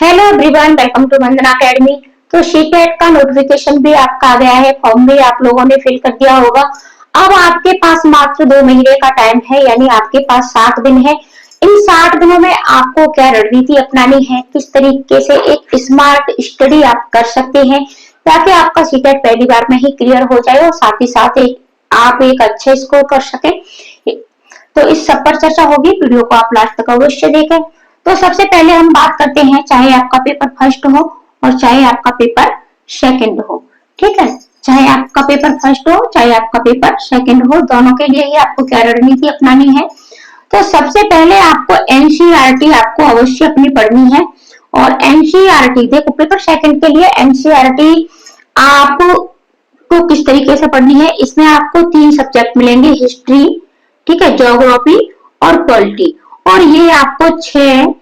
Hello everyone, welcome to Vandana academy. तो CTET का notification भी आपका आ गया है, फॉर्म भी आप लोगों ने फिल कर दिया होगा। अब आपके पास मात्र 2 महीने का टाइम है, यानी आपके पास 60 दिन है। इन 60 दिनों में आपको क्या रणनीति अपनानी है, किस तरीके से एक स्मार्ट स्टडी आप कर सकते हैं ताकि आपका सीटेट पहली बार में ही क्लियर हो जाए और साथ ही साथ आप एक अच्छे स्कोर कर सके। तो इस सब पर चर्चा होगी, वीडियो को आप लास्ट तक अवश्य देखें। तो सबसे पहले हम बात करते हैं, चाहे आपका पेपर फर्स्ट हो और चाहे आपका पेपर सेकंड हो। ठीक है, चाहे आपका पेपर फर्स्ट हो चाहे आपका पेपर सेकंड हो, दोनों के लिए ही आपको क्या रणनीति अपनानी है। तो सबसे पहले आपको एनसीईआरटी आपको अवश्य अपनी पढ़नी है। और एनसीईआरटी देखो, पेपर सेकंड के लिए एनसीईआरटी आपको किस तरीके से पढ़नी है, इसमें आपको 3 सब्जेक्ट मिलेंगे, हिस्ट्री, ठीक है, ज्योग्राफी और पॉलिटी। और ये आपको 6,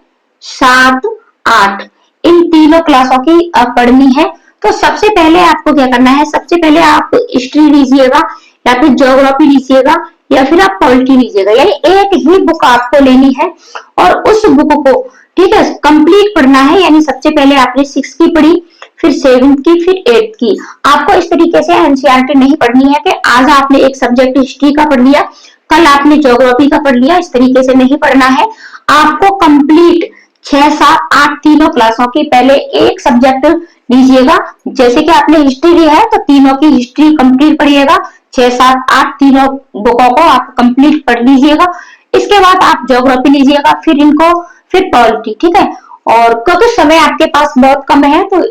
7, 8 इन तीनों क्लासों की पढ़नी है। तो सबसे पहले आपको क्या करना है, सबसे पहले आप हिस्ट्री लीजिएगा या फिर ज्योग्राफी लीजिएगा या फिर आप पॉलिटी लीजिएगा, यानी एक ही बुक आपको लेनी है और उस बुक को, ठीक है, कंप्लीट पढ़ना है। यानी सबसे पहले आपने 6 की पढ़ी, फिर 7 की, फिर 8 की। आपको इस तरीके से एनसीईआरटी नहीं पढ़नी है कि आज आपने एक सब्जेक्ट हिस्ट्री का पढ़ लिया, कल आपने ज्योग्राफी का पढ़ लिया, इस तरीके से नहीं पढ़ना है। आपको कंप्लीट 6, 7, 8 तीनों क्लासों की पहले एक सब्जेक्ट लीजिएगा। जैसे कि आपने हिस्ट्री लिया है तो तीनों की हिस्ट्री कंप्लीट पढ़िएगा, 6, 7, 8 तीनों बुकों को आप कंप्लीट पढ़ लीजिएगा। इसके बाद आप ज्योग्राफी लीजिएगा, फिर पॉलिटी। ठीक है, और क्योंकि समय आपके पास बहुत कम है तो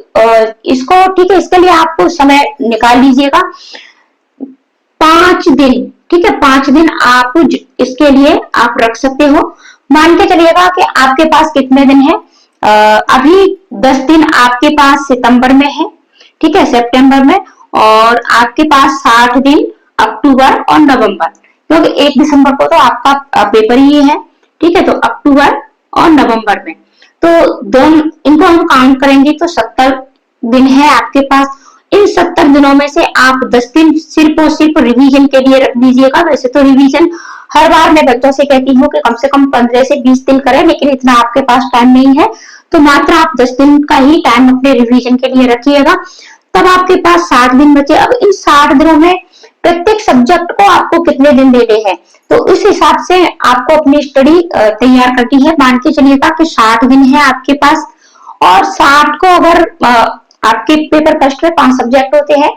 इसको, ठीक है, इसके लिए आपको समय निकाल लीजिएगा 5 दिन। ठीक है, 5 दिन आप इसके लिए आप रख सकते हो। मान के चलिएगा कि आपके पास कितने दिन है, अभी 10 दिन आपके पास सितंबर में है, ठीक है, सितंबर में, और आपके पास 60 दिन अक्टूबर और नवंबर, क्योंकि 1 दिसंबर को तो आपका पेपर ही है। ठीक है, तो अक्टूबर और नवंबर में तो दोनों इनको हम काउंट करेंगे तो 70 दिन है आपके पास। इन 70 दिनों में से आप 10 दिन सिर्फ और सिर्फ रिवीजन के लिए रख दीजिएगा। वैसे तो रिवीजन हर बार मैं बच्चों से कहती हूँ कि कम से कम 15 से 20 दिन करें, लेकिन इतना आपके पास टाइम नहीं है, तो मात्र आप 10 दिन का ही टाइम अपने रिवीजन के लिए रखिएगा। तब आपके पास 60 दिन बचे। अब इन 60 दिनों में प्रत्येक सब्जेक्ट को आपको कितने दिन देने हैं, तो उस हिसाब से आपको अपनी स्टडी तैयार करनी है। मान के चलिएगा कि 60 दिन है आपके पास, और 60 को अगर आपके पेपर फर्स्ट में 5 सब्जेक्ट होते हैं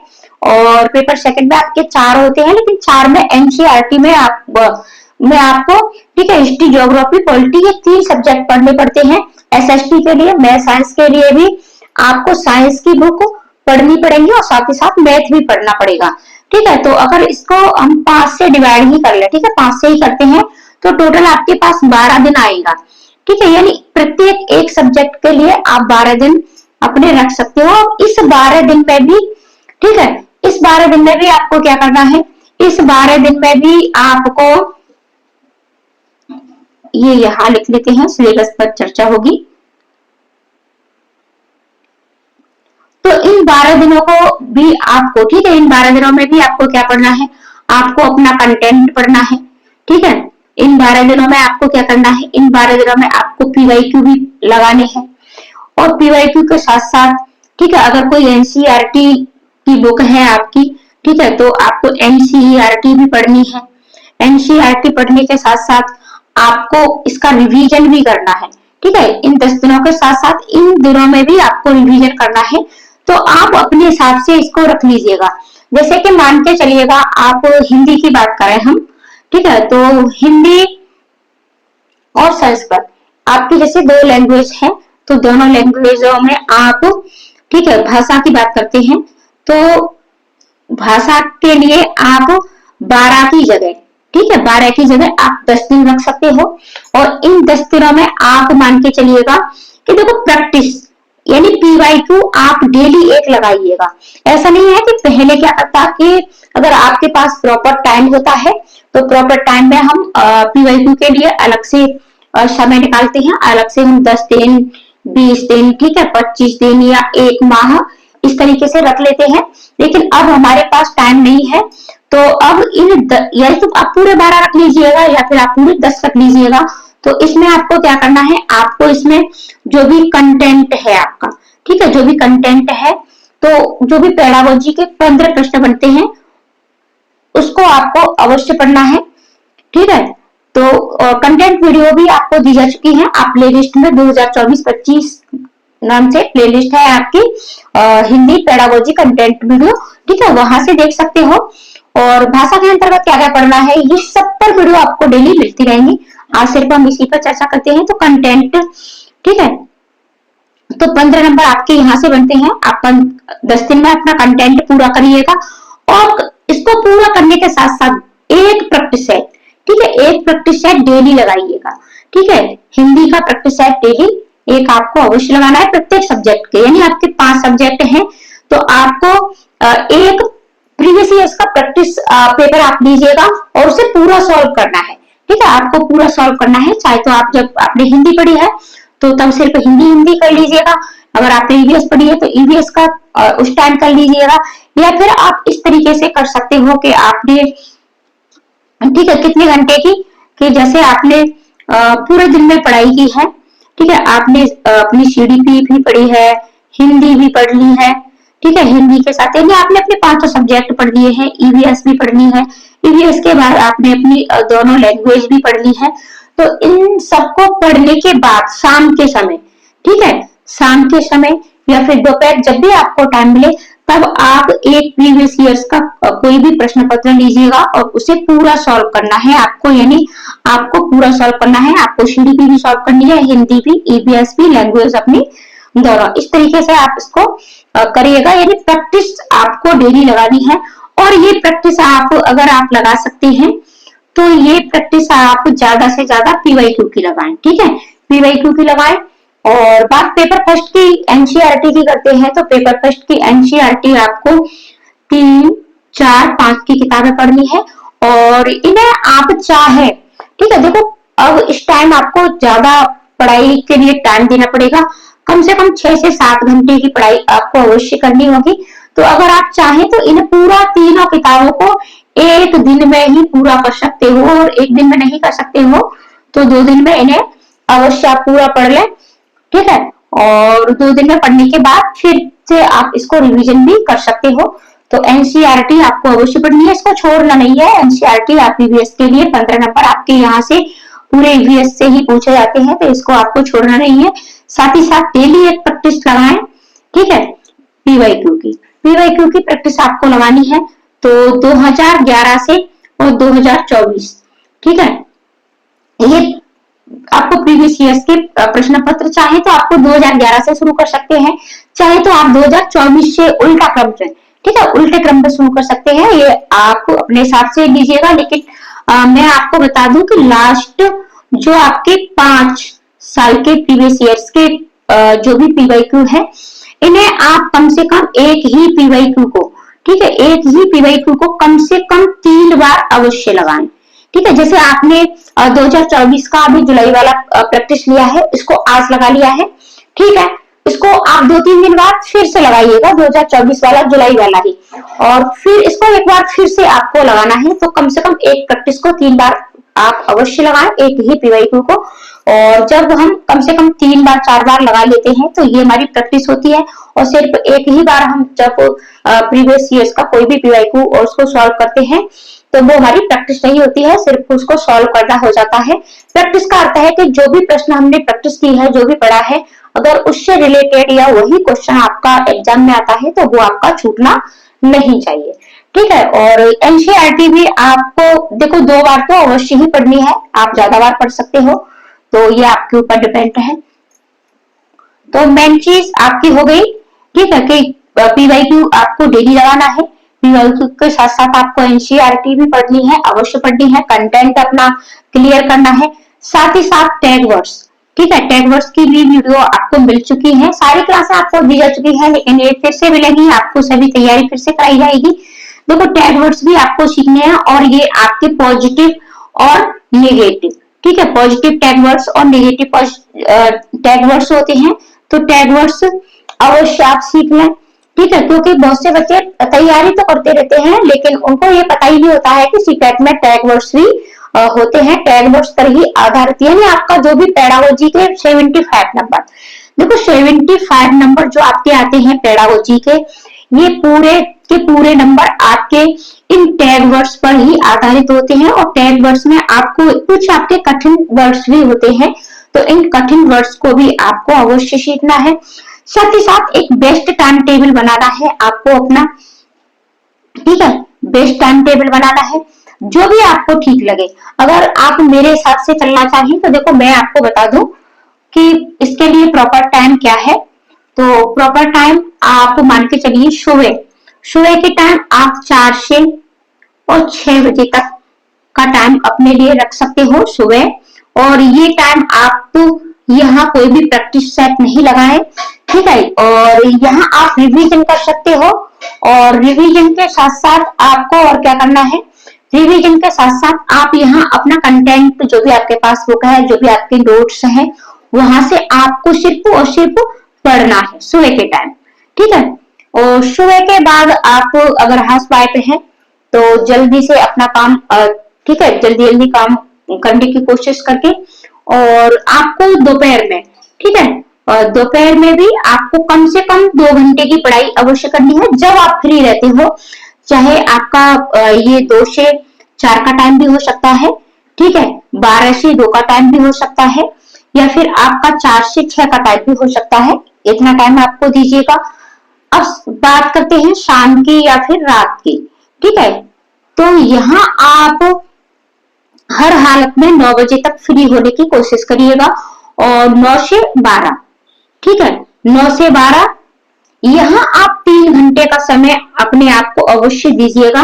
और पेपर सेकंड में आपके 4 होते हैं, लेकिन 4 में एनसीईआरटी में आपको, ठीक है, हिस्ट्री, ज्योग्राफी, पॉलिटी, ये 3 सब्जेक्ट पढ़ने पड़ते हैं। एसएसटी के लिए, मैथ साइंस के लिए भी आपको साइंस की बुक पढ़नी पड़ेगी और साथ ही साथ मैथ भी पढ़ना पड़ेगा। ठीक है, तो अगर इसको हम 5 से डिवाइड ही कर ले, ठीक है, 5 से ही करते हैं, तो टोटल आपके पास 12 दिन आएगा। ठीक है, यानी प्रत्येक एक सब्जेक्ट के लिए आप 12 दिन अपने रख सकते हो। इस 12 दिन में भी, ठीक है, इस 12 दिन में भी आपको क्या करना है, इस 12 दिन में भी आपको ये यहां लिख लेते हैं, सिलेबस पर चर्चा होगी। तो इन 12 दिनों को भी आपको, ठीक है, इन 12 दिनों में भी आपको क्या पढ़ना है, आपको अपना कंटेंट पढ़ना है। ठीक है, इन 12 दिनों में आपको क्या करना है, इन 12 दिनों में आपको पीवाईक्यू भी लगाने हैं। और पीवाईक्यू के साथ साथ, ठीक है, अगर कोई एनसीईआरटी की बुक है आपकी, ठीक है, तो आपको एनसीईआरटी भी पढ़नी है। एनसीईआरटी पढ़ने के साथ साथ आपको इसका रिवीजन भी करना है। ठीक है, इन 10 दिनों के साथ साथ इन दिनों में भी आपको रिवीजन करना है। तो आप अपने हिसाब से इसको रख लीजिएगा। जैसे कि मान के चलिएगा आप हिंदी की बात करें हम, ठीक है, तो हिंदी और संस्कृत आपकी जैसे 2 लैंग्वेज है, तो दोनों लैंग्वेजों में आप, ठीक है, भाषा की बात करते हैं, तो भाषा के लिए आप 12 की जगह, ठीक है, 12 की जगह आप 10 दिन रख सकते हो। और इन 10 दिनों में आप मान के चलिएगा कि देखो प्रैक्टिस, यानी पीवाईक्यू आप डेली एक लगाइएगा। ऐसा नहीं है कि पहले क्या करता कि अगर आपके पास प्रॉपर टाइम होता है तो प्रॉपर टाइम में हम पीवाईक्यू के लिए अलग से समय निकालते हैं, अलग से हम 10 दिन, 20 दिन, ठीक है, 25 दिन या 1 माह इस तरीके से रख लेते हैं। लेकिन अब हमारे पास टाइम नहीं है, तो अब या तो आप पूरे 12 रख लीजिएगा या फिर आप पूरे 10 रख लीजिएगा। तो इसमें आपको क्या करना है, आपको इसमें जो भी कंटेंट है आपका, ठीक है, जो भी कंटेंट है, तो जो भी पेडागोजी के 15 प्रश्न बनते हैं उसको आपको अवश्य पढ़ना है, ठीक है। तो कंटेंट वीडियो भी आपको दी जा चुकी है, आप प्ले लिस्ट में 2024-25 नाम से प्लेलिस्ट है आपकी हिंदी पेडागोजी कंटेंट वीडियो, ठीक है, वहां से देख सकते हो। और भाषा के अंतर्गत क्या क्या पढ़ना है, ये 70 वीडियो आपको डेली मिलती रहेंगी। आज सिर्फ हम इसी पर चर्चा करते हैं। तो कंटेंट, ठीक है, तो 15 नंबर आपके यहाँ से बनते हैं। आप 10 दिन में अपना कंटेंट पूरा करिएगा और इसको पूरा करने के साथ साथ एक प्रैक्टिस सेट, ठीक है, एक प्रैक्टिस सेट डेली लगाइएगा, ठीक है। हिंदी का प्रैक्टिस सेट डेली एक आपको अवश्य लगाना है प्रत्येक सब्जेक्ट के, यानी आपके 5 सब्जेक्ट हैं तो आपको एक प्रीवियस ईयर्स का प्रैक्टिस पेपर आप लीजिएगा और उसे पूरा सॉल्व करना है, ठीक है, आपको पूरा सॉल्व करना है। चाहे तो आप जब आपने हिंदी पढ़ी है तो तब सिर्फ हिंदी कर लीजिएगा, अगर आपने ईवीएस पढ़ी है तो ईवीएस का उस टाइम कर लीजिएगा, या फिर आप इस तरीके से कर सकते हो कि आपने, ठीक है, कितने घंटे की, कि जैसे आपने पूरे दिन में पढ़ाई की है, ठीक है, आपने अपनी सीडीपी भी पढ़ी है, हिंदी भी पढ़ ली है, ठीक है, हिंदी के साथ यानी आपने अपने 5 सब्जेक्ट पढ़ लिए हैं, ईवीएस भी पढ़नी है, ईवीएस के बाद आपने अपनी दोनों लैंग्वेज भी पढ़ ली है। तो इन सबको पढ़ने के बाद शाम के समय, ठीक है, शाम के समय या फिर दोपहर जब भी आपको टाइम मिले तब आप एक प्रीवियस ईयर्स का कोई भी प्रश्न पत्र लीजिएगा और उसे पूरा सॉल्व करना है आपको, यानी आपको पूरा सॉल्व करना है। आपको सीडीपी भी सॉल्व करनी है, हिंदी भी, ईवीएस भी, लैंग्वेज अपनी दोनों। इस तरीके से आप इसको करिएगा, यानी प्रैक्टिस आपको डेली लगानी है। और ये प्रैक्टिस आप अगर आप लगा सकते हैं तो ये प्रैक्टिस आप ज्यादा से ज्यादा पीवाईक्यू की लगाएं, ठीक है, पीवाईक्यू की लगाएं। और बात पेपर फर्स्ट की एनसीईआरटी की करते हैं, तो पेपर फर्स्ट की एनसीईआरटी आपको 3, 4, 5 की किताबें पढ़नी है और इन्हें आप चाहे, ठीक है, देखो अब इस टाइम आपको ज्यादा पढ़ाई के लिए टाइम देना पड़ेगा, कम से कम 6 से 7 घंटे की पढ़ाई आपको अवश्य करनी होगी। तो अगर आप चाहें तो इन पूरा तीनों किताबों को एक दिन में ही पूरा कर सकते हो, और एक दिन में नहीं कर सकते हो तो 2 दिन में इन्हें अवश्य आप पूरा पढ़ लें, ठीक है। और 2 दिन में पढ़ने के बाद फिर से आप इसको रिवीजन भी कर सकते हो। तो एनसीईआरटी आपको अवश्य पढ़नी है, इसको छोड़ना नहीं है। एनसीईआरटी आप ईवीएस के लिए 15 नंबर आपके यहाँ से पूरे ईवीएस से ही पूछे जाते हैं, तो इसको आपको छोड़ना नहीं है। साथ ही साथ डेली एक प्रैक्टिस लगाएं, ठीक है, पीवाईक्यू की प्रैक्टिस आपको लगानी है। तो 2011 से और 2024, ठीक है, ये आपको प्रीवियस ईयर्स के प्रश्न पत्र चाहे तो आपको 2011 से शुरू कर सकते हैं, चाहे तो आप 2024 से उल्टा क्रम से, ठीक है, उल्टे क्रम में शुरू कर सकते हैं, ये आप अपने हिसाब से लीजिएगा। लेकिन मैं आपको बता दूं कि लास्ट जो आपके 5 साल के प्रीवियस ईयर्स के जो भी पीवाईक्यू है, इन्हें आप कम से कम एक ही पीवाईक्यू को, ठीक है, एक ही पीवाईक्यू को कम से कम 3 बार अवश्य लगाएं, ठीक है। जैसे आपने 2024 का अभी जुलाई वाला प्रैक्टिस लिया है, इसको आज लगा लिया है, ठीक है, इसको आप 2-3 दिन बाद फिर से लगाइएगा 2024 वाला, जुलाई वाला ही, और फिर इसको एक बार फिर से आपको लगाना है। तो कम से कम एक प्रैक्टिस को 3 बार आप अवश्य लगाएं, एक ही पीवाईक्यू को। और जब हम कम से कम 3 बार 4 बार लगा लेते हैं तो ये हमारी प्रैक्टिस होती है। और सिर्फ एक ही बार हम जब प्रीवियस ईयर्स का कोई भी पीवाईक्यू और उसको सॉल्व करते हैं तो वो हमारी प्रैक्टिस नहीं होती है, सिर्फ उसको सॉल्व करना हो जाता है। प्रैक्टिस का अर्थ है कि जो भी प्रश्न हमने प्रैक्टिस की है, जो भी पढ़ा है, अगर उससे रिलेटेड या वही क्वेश्चन आपका एग्जाम में आता है तो वो आपका छूटना नहीं चाहिए, ठीक है। और एनसीईआरटी भी आपको देखो 2 बार तो अवश्य ही पढ़नी है, आप ज्यादा बार पढ़ सकते हो, तो ये आपके ऊपर डिपेंड है। तो मेन चीज आपकी हो गई, ठीक है, कि पीवाईक्यू आपको डेली लगाना है, पीवाईक्यू के साथ साथ आपको एनसीईआरटी भी पढ़नी है, अवश्य पढ़नी है, कंटेंट अपना क्लियर करना है। साथ ही साथ टैग वर्ड्स, ठीक है, टैग वर्ड्स की भी वीडियो आपको मिल चुकी है, सारी क्लास आपको दी जा चुकी है, लेकिन ये फिर से मिलेगी, आपको सभी तैयारी फिर से कराई जाएगी। देखो टैग वर्ड्स भी आपको सीखने हैं और ये आपके पॉजिटिव और नेगेटिव, ठीक है, पॉजिटिव टैग वर्ड्स और नेगेटिव टैग वर्ड्स होते हैं। तो टैग वर्ड्स अवश्य आप सीख लें, ठीक है, क्योंकि बहुत से बच्चे तैयारी तो करते रहते हैं लेकिन उनको ये पता ही नहीं होता है कि सीटेट में टैग वर्ड्स भी होते हैं टैग वर्ड्स पर ही आधारित, यानी आपका जो भी पेडागोजी के 75 नंबर, देखो 75 नंबर जो आपके आते हैं पेडागोजी के, ये पूरे के पूरे नंबर आपके इन टैग वर्ड्स पर ही आधारित होते हैं। और टैग वर्ड्स में आपको कुछ आपके कठिन वर्ड्स भी होते हैं, तो इन कठिन वर्ड्स को भी आपको अवश्य सीखना है। साथ ही साथ एक बेस्ट टाइम टेबल बनाना है आपको अपना, ठीक है, बेस्ट टाइम टेबल बनाना है जो भी आपको ठीक लगे। अगर आप मेरे हिसाब से चलना चाहिए तो देखो मैं आपको बता दूं कि इसके लिए प्रॉपर टाइम क्या है। तो प्रॉपर टाइम आप मान के चलिए सुबह, सुबह के टाइम आप 4 से और 6 बजे तक का टाइम अपने लिए रख सकते हो सुबह। और ये टाइम आप तो यहाँ कोई भी प्रैक्टिस सेट नहीं लगाए, ठीक है, और यहाँ आप रिवीजन कर सकते हो। और रिवीजन के साथ साथ आपको और क्या करना है, रिवीजन के साथ साथ आप यहाँ अपना कंटेंट जो भी आपके पास बुक है, जो भी आपके नोट्स हैं, वहां से आपको सिर्फ और सिर्फ पढ़ना है सुबह के टाइम, ठीक है। और सुबह के बाद आप अगर हाउस वाइफ है तो जल्दी से अपना काम, ठीक है, जल्दी जल्दी काम करने की कोशिश करके। और आपको दोपहर में, ठीक है, दोपहर में भी आपको कम से कम 2 घंटे की पढ़ाई अवश्य करनी है जब आप फ्री रहते हो। चाहे आपका ये 2 से 4 का टाइम भी हो सकता है, ठीक है, 12 से 2 का टाइम भी हो सकता है, या फिर आपका 4 से 6 का टाइम भी हो सकता है। इतना टाइम आपको दीजिएगा। अब बात करते हैं शाम की या फिर रात की, ठीक है। तो यहाँ आप हर हालत में 9 बजे तक फ्री होने की कोशिश करिएगा, और 9 से 12, ठीक है, 9 से 12 यहाँ आप 3 घंटे का समय अपने आप को अवश्य दीजिएगा।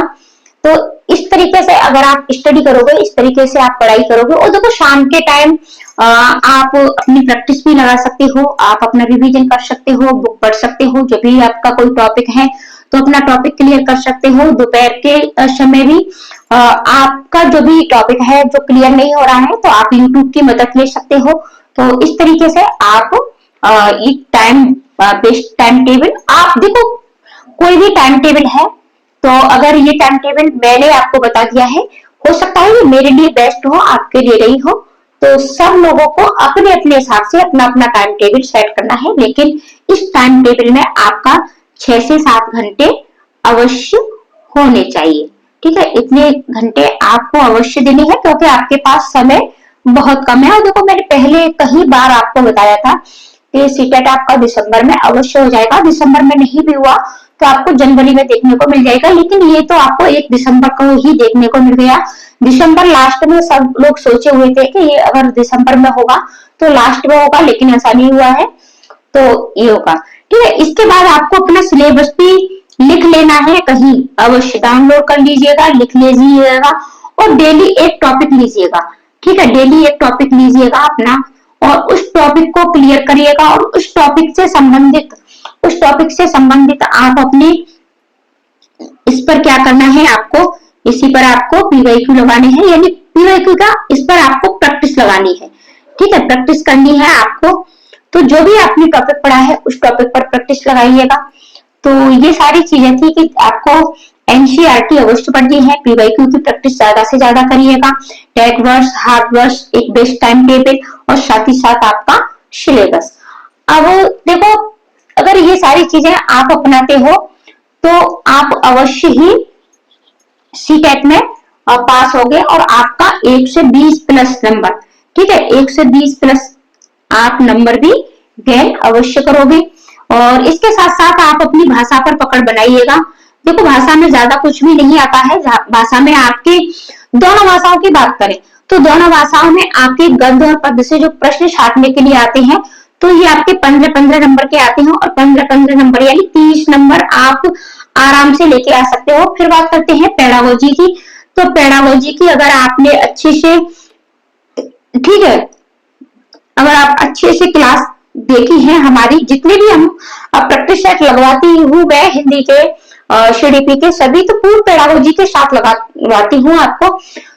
तो इस तरीके से अगर आप स्टडी करोगे, इस तरीके से आप पढ़ाई करोगे, और देखो शाम के टाइम आप अपनी प्रैक्टिस भी लगा सकते हो, आप अपना रिवीजन कर सकते हो, बुक पढ़ सकते हो, जो भी आपका कोई टॉपिक है तो अपना टॉपिक क्लियर कर सकते हो। दोपहर के समय भी आपका जो भी टॉपिक है जो क्लियर नहीं हो रहा है तो आप यूट्यूब की मदद ले सकते हो। तो इस तरीके से आप एक टाइम बेस्ट टाइम टेबल, आप देखो कोई भी टाइम टेबल है, तो अगर ये टाइम टेबल मैंने आपको बता दिया है, हो सकता है ये मेरे लिए बेस्ट हो, आपके लिए नहीं हो। तो सब लोगों को अपने अपने हिसाब से अपना अपना टाइम टेबल सेट करना है, लेकिन इस टाइम टेबल में आपका 6 से 7 घंटे अवश्य होने चाहिए, ठीक है। इतने घंटे आपको अवश्य देने हैं क्योंकि आपके पास समय बहुत कम है। और देखो मैंने पहले कई बार आपको बताया था कि सीटेट आपका दिसंबर में अवश्य हो जाएगा, दिसंबर में नहीं भी हुआ तो आपको जनवरी में देखने को मिल जाएगा, लेकिन ये तो आपको 1 दिसंबर को ही देखने को मिल गया। दिसंबर लास्ट में सब लोग सोचे हुए थे कि ये अगर दिसंबर में होगा तो लास्ट में होगा, लेकिन ऐसा नहीं हुआ है, तो ये होगा, ठीक है। इसके बाद आपको अपना सिलेबस भी लिख लेना है, कहीं अवश्य डाउनलोड कर लीजिएगा, लिख लीजिएगा, और डेली एक टॉपिक लीजिएगा, ठीक है, डेली एक टॉपिक लीजिएगा अपना, और उस टॉपिक को क्लियर करिएगा। और उस टॉपिक से संबंधित आप अपने इस पर क्या करना है, आपको इसी पर आपको पीवाईक्यू लगाने हैं, यानी पीवाईक्यू का इस पर आपको प्रैक्टिस लगानी है, ठीक है, प्रैक्टिस करनी है आपको। तो जो भी आपने टॉपिक पढ़ा है उस टॉपिक पर प्रैक्टिस लगाइएगा। तो ये सारी चीजें थी कि आपको एनसीईआरटी अवश्य पढ़नी है, पीवाईक्यू की प्रैक्टिस ज्यादा से ज्यादा करिएगा, टैग वर्ड्स, हार्ड वर्ड्स, एक बेस्ट टाइम टेबल, और साथ ही साथ आपका सिलेबस। अब देखो अगर ये सारी चीजें आप अपनाते हो तो आप अवश्य ही सीटेट में पास हो गए, और आपका 1 से 20 प्लस नंबर, ठीक है, 1 से 20 प्लस आप नंबर भी गेन अवश्य करोगे। और इसके साथ साथ आप अपनी भाषा पर पकड़ बनाइएगा। देखो भाषा में ज्यादा कुछ भी नहीं आता है, भाषा में आपके दोनों भाषाओं की बात करें तो दोनों भाषाओं में आपके गद्य और पद्य से जो प्रश्न छाटने के लिए आते हैं तो ये आपके 15-15 नंबर के आते हैं, और 15-15 नंबर यानी 30 नंबर आप आराम से लेके आ सकते हो। फिर बात करते हैं पेडागोजी की। तो पेडागोजी की अगर आपने अच्छे से, ठीक है, अगर आप अच्छे से क्लास देखी है हमारी, जितने भी हम प्रैक्टिस सेट लगवाती हूँ मैं हिंदी के सीडीपी के सभी, तो पूर्ण पेडागोजी के साथ लगवाती हूँ आपको।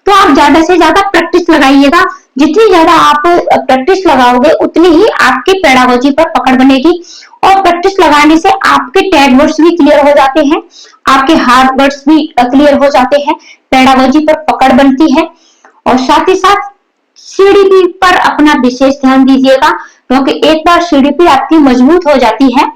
तो आप ज्यादा से ज्यादा प्रैक्टिस लगाइएगा, जितनी ज्यादा आप प्रैक्टिस लगाओगे उतनी ही आपके पेडागोजी पर पकड़ बनेगी। और प्रैक्टिस लगाने से आपके टैग वर्ड्स भी क्लियर हो जाते हैं, आपके हार्ड वर्ड्स भी क्लियर हो जाते हैं, पेडागोजी पर पकड़ बनती है। और साथ ही साथ सीडीपी पर अपना विशेष ध्यान दीजिएगा, क्योंकि एक बार सीडीपी आपकी मजबूत हो जाती है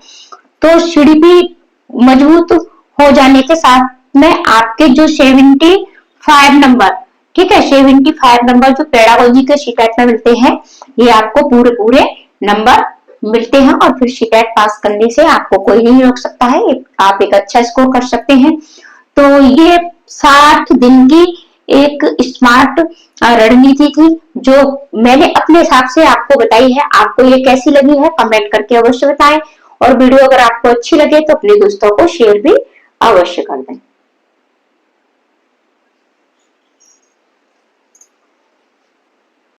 तो सीडीपी मजबूत हो जाने के साथ में आपके जो 75 नंबर, ठीक है, 75 नंबर जो पेडागोजी के सीटेट में मिलते हैं, ये आपको पूरे पूरे नंबर मिलते हैं और फिर सीटेट पास करने से आपको कोई नहीं रोक सकता है, आप एक अच्छा स्कोर कर सकते हैं। तो ये 60 दिन की एक स्मार्ट रणनीति थी जो मैंने अपने हिसाब से आपको बताई है। आपको ये कैसी लगी है कमेंट करके अवश्य बताएं, और वीडियो अगर आपको अच्छी लगे तो अपने दोस्तों को शेयर भी अवश्य कर दें।